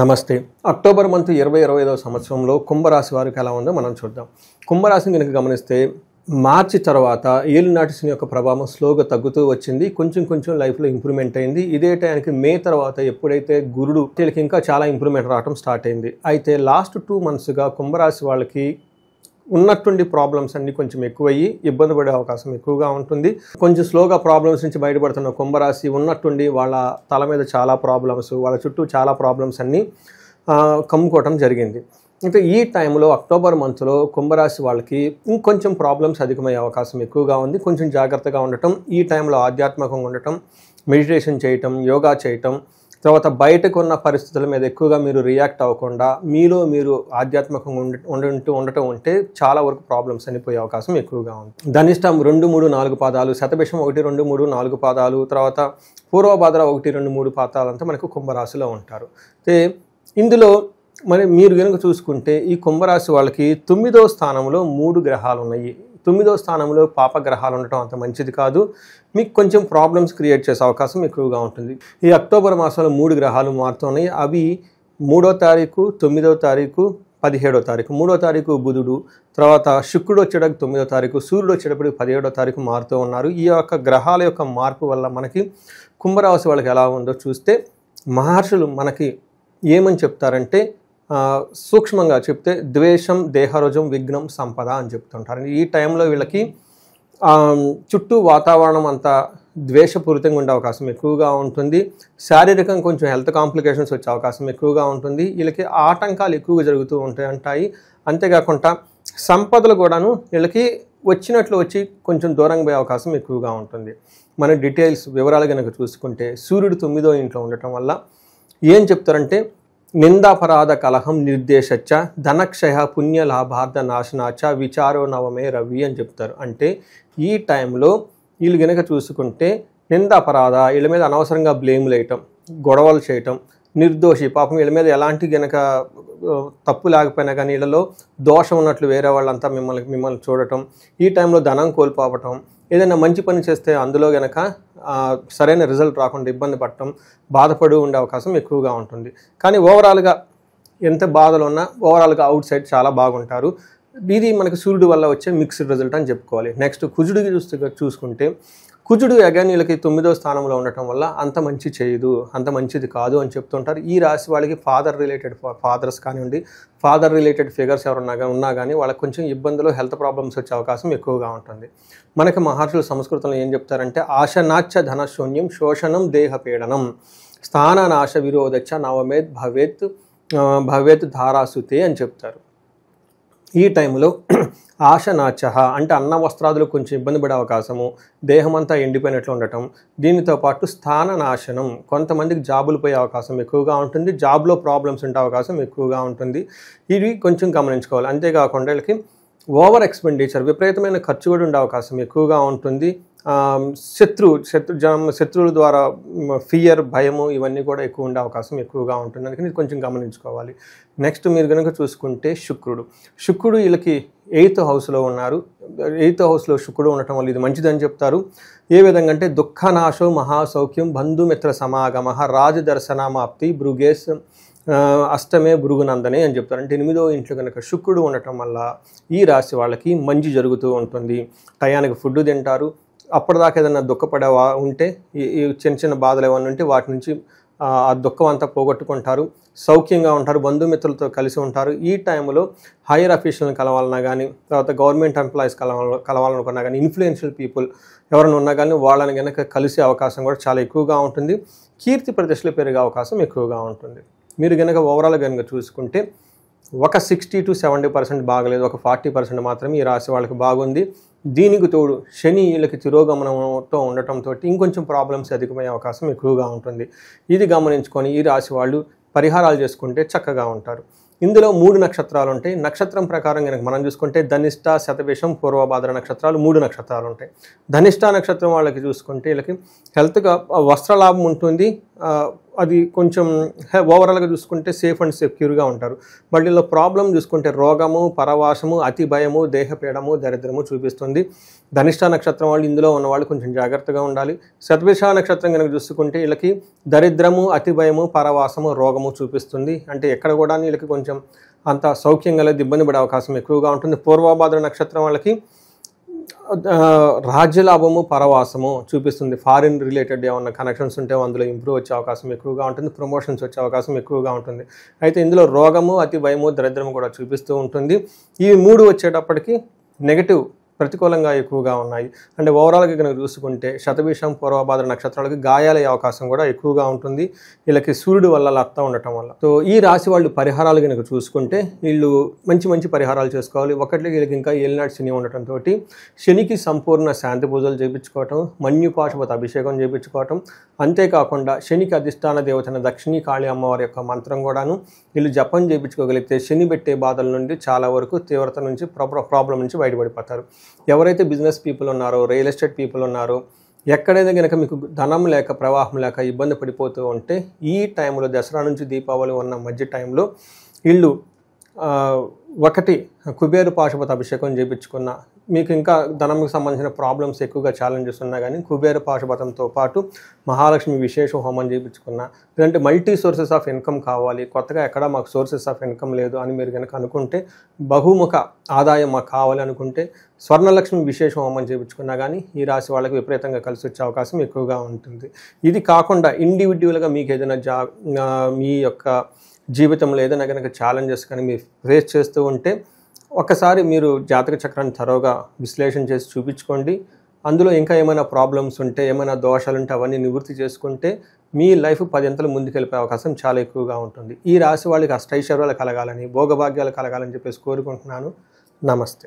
నమస్తే. October month 2025వ సంవత్సరంలో కుంభరాశి వారికి ఎలా ఉందో మనం చూద్దాం. కుంభరాశిని కనుక గమనిస్తే మార్చి తర్వాత ఏలినాటి శని యొక్క ప్రభావం స్లోగా తగ్గుతూ వచ్చింది. కొంచెం లైఫ్లో ఇంప్రూవ్మెంట్ అయింది. ఇదే టైంకి మే తర్వాత ఎప్పుడైతే గురుడు వీళ్ళకి ఇంకా చాలా ఇంప్రూవ్మెంట్ రావడం స్టార్ట్ అయింది. అయితే లాస్ట్ 2 monthsగా కుంభరాశి వాళ్ళకి ఉన్నటువంటి ప్రాబ్లమ్స్ అన్నీ కొంచెం ఎక్కువయ్యి ఇబ్బంది పడే అవకాశం ఎక్కువగా ఉంటుంది. కొంచెం స్లోగా ప్రాబ్లమ్స్ నుంచి బయటపడుతున్న కుంభరాశి ఉన్నట్టుండి వాళ్ళ తల మీద చాలా ప్రాబ్లమ్స్, వాళ్ళ చుట్టూ చాలా ప్రాబ్లమ్స్ అన్నీ కమ్ముకోవటం జరిగింది. అయితే ఈ టైంలో అక్టోబర్ మంత్లో కుంభరాశి వాళ్ళకి ఇంకొంచెం ప్రాబ్లమ్స్ అధికమయ్యే అవకాశం ఎక్కువగా ఉంది. కొంచెం జాగ్రత్తగా ఉండటం, ఈ టైంలో ఆధ్యాత్మికంగా ఉండటం, మెడిటేషన్ చేయటం, యోగా చేయటం, తర్వాత బయటకు ఉన్న పరిస్థితుల మీద ఎక్కువగా మీరు రియాక్ట్ అవ్వకుండా మీలో మీరు ఆధ్యాత్మికంగా ఉండటం ఉంటే చాలా వరకు ప్రాబ్లమ్స్ అని పోయే అవకాశం ఎక్కువగా ఉంది. ధనిష్టం 2, 3, 4 పాదాలు, శతభిషం 1, 2, 3, 4 పాదాలు, తర్వాత పూర్వభాద్ర 1, 2, 3 పాదాలంతా మనకు కుంభరాశిలో ఉంటారు. అయితే ఇందులో మరి మీరు కనుక చూసుకుంటే ఈ కుంభరాశి వాళ్ళకి 9వ స్థానంలో 3 గ్రహాలు ఉన్నాయి. 9వ స్థానంలో పాపగ్రహాలు ఉండటం అంత మంచిది కాదు. మీకు కొంచెం ప్రాబ్లమ్స్ క్రియేట్ చేసే అవకాశం ఎక్కువగా ఉంటుంది. ఈ అక్టోబర్ మాసంలో 3 గ్రహాలు మారుతున్నాయి. అవి 3వ తారీఖు, 9వ తారీఖు, 17వ తారీఖు. 3వ తారీఖు బుధుడు, తర్వాత శుక్రుడు వచ్చేటప్పుడు 9వ తారీఖు, సూర్యుడు వచ్చేటప్పుడు 17వ తారీఖు మారుతూ ఉన్నారు. ఈ యొక్క గ్రహాల యొక్క మార్పు వల్ల మనకి కుంభరాశి వాళ్ళకి ఎలా ఉందో చూస్తే మహర్షులు మనకి ఏమని చెప్తారంటే సూక్ష్మంగా చెప్తే ద్వేషం దేహరోజం విఘ్నం సంపద అని చెప్తుంటారు. ఈ టైంలో వీళ్ళకి చుట్టూ వాతావరణం అంతా ద్వేషపూరితంగా ఉండే అవకాశం ఎక్కువగా ఉంటుంది. శారీరకంగా కొంచెం హెల్త్ కాంప్లికేషన్స్ వచ్చే అవకాశం ఎక్కువగా ఉంటుంది. వీళ్ళకి ఆటంకాలు ఎక్కువగా జరుగుతూ ఉంటాయి. అంతేకాకుండా సంపదలు కూడాను వీళ్ళకి వచ్చినట్లు వచ్చి కొంచెం దూరంగా పోయే అవకాశం ఎక్కువగా ఉంటుంది. మన డీటెయిల్స్ వివరాలు కనుక చూసుకుంటే సూర్యుడు 9వ ఇంట్లో ఉండటం వల్ల ఏం చెప్తారంటే నిందాపరాధ కలహం నిర్దేశచ్చ ధనక్షయ పుణ్యలాభార్థ నాశనాచ విచారో నవమే రవి అని చెప్తారు. అంటే ఈ టైంలో వీళ్ళు కనుక చూసుకుంటే నిందాపరాధ, వీళ్ళ మీద అనవసరంగా బ్లేమ్లు వేయటం, గొడవలు చేయటం, నిర్దోషి పాపం వీళ్ళ మీద ఎలాంటి గనక తప్పు లేకపోయినా కానీ వీళ్ళలో దోషం ఉన్నట్లు వేరే వాళ్ళంతా మిమ్మల్ని చూడటం, ఈ టైంలో ధనం కోల్పోవటం, ఏదైనా మంచి పని చేస్తే అందులో గనక సరైన రిజల్ట్ రాకుండా ఇబ్బంది పడటం, బాధపడి ఉండే అవకాశం ఎక్కువగా ఉంటుంది. కానీ ఓవరాల్గా ఎంత బాధలు ఉన్నా ఓవరాల్గా అవుట్ సైడ్ చాలా బాగుంటారు. ఇది మనకి సూర్యుడు వల్ల వచ్చే మిక్స్డ్ రిజల్ట్ అని చెప్పుకోవాలి. నెక్స్ట్ కుజుడికి చూసుకుంటే కుజుడు అగైన్ వీళ్ళకి 9వ స్థానంలో ఉండటం వల్ల అంత మంచి చేయదు, అంత మంచిది కాదు అని చెప్తుంటారు. ఈ రాశి వాళ్ళకి ఫాదర్స్ కానివ్వండి, ఫాదర్ రిలేటెడ్ ఫిగర్స్ ఎవరున్నా ఉన్నా కానీ వాళ్ళకి కొంచెం ఇబ్బందులు, హెల్త్ ప్రాబ్లమ్స్ వచ్చే అవకాశం ఎక్కువగా ఉంటుంది. మనకి మహర్షులు సంస్కృతంలో ఏం చెప్తారంటే ఆశనాచ్చ ధనశూన్యం శోషణం దేహపీడనం స్థాననాశ విరోధచ్చ నవమేద్ భవేత్ ధారాసుతే అని చెప్తారు. ఈ టైంలో ఆశనాచ అంటే అన్న వస్త్రాదులు కొంచెం ఇబ్బంది పడే అవకాశము, దేహం అంతా ఎండిపోయినట్లు ఉండటం, దీనితో పాటు స్థాన నాశనం, కొంతమందికి జాబులు పోయే అవకాశం ఎక్కువగా ఉంటుంది, జాబ్లో ప్రాబ్లమ్స్ ఉండే అవకాశం ఎక్కువగా ఉంటుంది. ఇవి కొంచెం గమనించుకోవాలి. అంతేకాకుండా వీళ్ళకి ఓవర్ ఎక్స్పెండిచర్, విపరీతమైన ఖర్చు కూడా ఉండే అవకాశం ఎక్కువగా ఉంటుంది. శత్రువుల ద్వారా ఫియర్, భయము ఇవన్నీ కూడా ఎక్కువ ఉండే అవకాశం ఎక్కువగా ఉంటుంది. అందుకని ఇది కొంచెం గమనించుకోవాలి. నెక్స్ట్ మీరు కనుక చూసుకుంటే శుక్రుడు వీళ్ళకి 8th హౌస్లో ఉన్నారు. 8th హౌస్లో శుక్రుడు ఉండటం వల్ల ఇది మంచిదని చెప్తారు. ఏ విధంగా అంటే దుఃఖనాశో మహాసౌఖ్యం బంధుమిత్ర సమాగమ రాజదర్శనమాప్తి భృగేశ్ అష్టమే భృగునందనే అని చెప్తారు. అంటే 8వ ఇంట్లో కనుక శుక్రుడు ఉండటం వల్ల ఈ రాశి వాళ్ళకి మంచి జరుగుతూ ఉంటుంది. టయానికి ఫుడ్ తింటారు. అప్పటిదాకా ఏదైనా దుఃఖపడేవా ఉంటే ఈ చిన్న బాధలు ఏమైనా ఉంటే వాటి నుంచి ఆ దుఃఖం అంతా పోగొట్టుకుంటారు, సౌఖ్యంగా ఉంటారు, బంధుమిత్రులతో కలిసి ఉంటారు. ఈ టైంలో హైయర్ అఫీషియల్ని కలవాలన్నా కానీ, తర్వాత గవర్నమెంట్ ఎంప్లాయీస్ కలవాలనుకున్నా కానీ, ఇన్ఫ్లుయెన్షియల్ పీపుల్ ఎవరైనా ఉన్నా కానీ వాళ్ళని కనుక కలిసే అవకాశం కూడా చాలా ఎక్కువగా ఉంటుంది. కీర్తి ప్రతిష్టలు పెరిగే అవకాశం ఎక్కువగా ఉంటుంది. మీరు కనుక ఓవరాల్గా కనుక చూసుకుంటే ఒక 60 to 70% బాగలేదు, ఒక 40% మాత్రమే ఈ రాశి వాళ్ళకి బాగుంది. దీనికి తోడు శని వీళ్ళకి తిరోగమనంతో ఉండటంతో ఇంకొంచెం ప్రాబ్లమ్స్ అధికమయ్యే అవకాశం ఎక్కువగా ఉంటుంది. ఇది గమనించుకొని ఈ రాశి వాళ్ళు పరిహారాలు చేసుకుంటే చక్కగా ఉంటారు. ఇందులో 3 నక్షత్రాలు ఉంటాయి. నక్షత్రం ప్రకారం కనుక మనం చూసుకుంటే ధనిష్ట, శతభిషం, పూర్వభాద్ర నక్షత్రాలు 3 నక్షత్రాలు ఉంటాయి. ధనిష్ట నక్షత్రం వాళ్ళకి చూసుకుంటే వీళ్ళకి హెల్త్గా వస్త్రలాభం ఉంటుంది, అది కొంచెం ఓవరాల్గా చూసుకుంటే సేఫ్ అండ్ సెక్యూర్గా ఉంటారు. బట్ ఇలా ప్రాబ్లం చూసుకుంటే రోగము, పరవాసము, అతి భయము, దేహపీడము, దరిద్రము చూపిస్తుంది. ధనిష్ట నక్షత్రం వాళ్ళు ఇందులో ఉన్నవాళ్ళు కొంచెం జాగ్రత్తగా ఉండాలి. శతభిష నక్షత్రం కనుక చూసుకుంటే వీళ్ళకి దరిద్రము, అతి భయము, పరవాసము, రోగము చూపిస్తుంది. అంటే ఎక్కడ కూడా వీళ్ళకి కొంచెం అంత సౌఖ్యంగా లేదు, ఇబ్బంది పడే అవకాశం ఎక్కువగా ఉంటుంది. పూర్వభాద్ర నక్షత్రం వాళ్ళకి రాజ్యలాభము, పరవాసము చూపిస్తుంది. ఫారిన్ రిలేటెడ్ ఏమన్నా కనెక్షన్స్ ఉంటే అందులో ఇంప్రూవ్ వచ్చే అవకాశం ఎక్కువగా ఉంటుంది. ప్రమోషన్స్ వచ్చే అవకాశం ఎక్కువగా ఉంటుంది. అయితే ఇందులో రోగము, అతి భయము, దరిద్రము కూడా చూపిస్తూ ఉంటుంది. ఈ 3 వచ్చేటప్పటికి నెగటివ్, ప్రతికూలంగా ఎక్కువగా ఉన్నాయి. అంటే ఓవరాల్గా కనుక చూసుకుంటే శతభిషం, పూర్వభాద్ర నక్షత్రాలకి గాయాలయ్యే అవకాశం కూడా ఎక్కువగా ఉంటుంది. వీళ్ళకి సూర్యుడు వల్ల లత్త ఉండటం వల్ల. సో ఈ రాశి వాళ్ళు పరిహారాలు కనుక చూసుకుంటే వీళ్ళు మంచి మంచి పరిహారాలు చేసుకోవాలి. ఒకటి వీళ్ళకి ఇంకా ఏలినాటి శని ఉండటంతో శనికి సంపూర్ణ శాంతి పూజలు చేయించుకోవటం, మన్యుపాశుపత అభిషేకం చేయించుకోవటం, అంతేకాకుండా శనికి అధిష్టాన దేవతన దక్షిణీ కాళీ అమ్మవారి యొక్క మంత్రం కూడాను వీళ్ళు జపం చేయించుకోగలిగితే శని పెట్టే బాధల నుండి చాలా వరకు తీవ్రత నుంచి ప్రాబ్లం నుంచి బయటపడిపోతారు. ఎవరైతే బిజినెస్ పీపుల్ ఉన్నారో, రియల్ ఎస్టేట్ పీపుల్ ఉన్నారో, ఎక్కడైతే కనుక మీకు ధనం లేక, ప్రవాహం లేక ఇబ్బంది పడిపోతూ ఉంటే ఈ టైంలో దసరా నుంచి దీపావళి ఉన్న మధ్య టైంలో వీళ్ళు ఒకటి కుబేరు పాశుపత అభిషేకం చేయించుకున్న, మీకు ఇంకా ధనంకి సంబంధించిన ప్రాబ్లమ్స్ ఎక్కువగా ఛాలెంజెస్ ఉన్నా కానీ కుబేర పాశుపతంతో పాటు మహాలక్ష్మి విశేష హోమం చేయించుకున్న, లేదంటే మల్టీ సోర్సెస్ ఆఫ్ ఇన్కమ్ కావాలి, కొత్తగా ఎక్కడా మాకు సోర్సెస్ ఆఫ్ ఇన్కమ్ లేదు అని మీరు కనుక అనుకుంటే, బహుముఖ ఆదాయం మాకు కావాలి అనుకుంటే స్వర్ణలక్ష్మి విశేష హోమం చేయించుకున్నా కానీ ఈ రాశి వాళ్ళకి విపరీతంగా కలిసి వచ్చే అవకాశం ఎక్కువగా ఉంటుంది. ఇది కాకుండా ఇండివిజువల్గా మీకు ఏదైనా మీ యొక్క జీవితంలో ఏదైనా కనుక ఛాలెంజెస్ కానీ మీరు ఫేస్ చేస్తూ ఉంటే ఒక్కసారి మీరు జాతక చక్రాన్ని తరోగా విశ్లేషణ చేసి చూపించుకోండి. అందులో ఇంకా ఏమైనా ప్రాబ్లమ్స్ ఉంటే, ఏమైనా దోషాలు ఉంటే అవన్నీ నివృత్తి చేసుకుంటే మీ లైఫ్ 10 అంతలు ముందుకెళ్ళిపోయే అవకాశం చాలా ఎక్కువగా ఉంటుంది. ఈ రాశి వాళ్ళకి అష్టైశ్వర్యాలు కలగాలని, భోగభాగ్యాలు కలగాలని చెప్పేసి కోరుకుంటున్నాను. నమస్తే.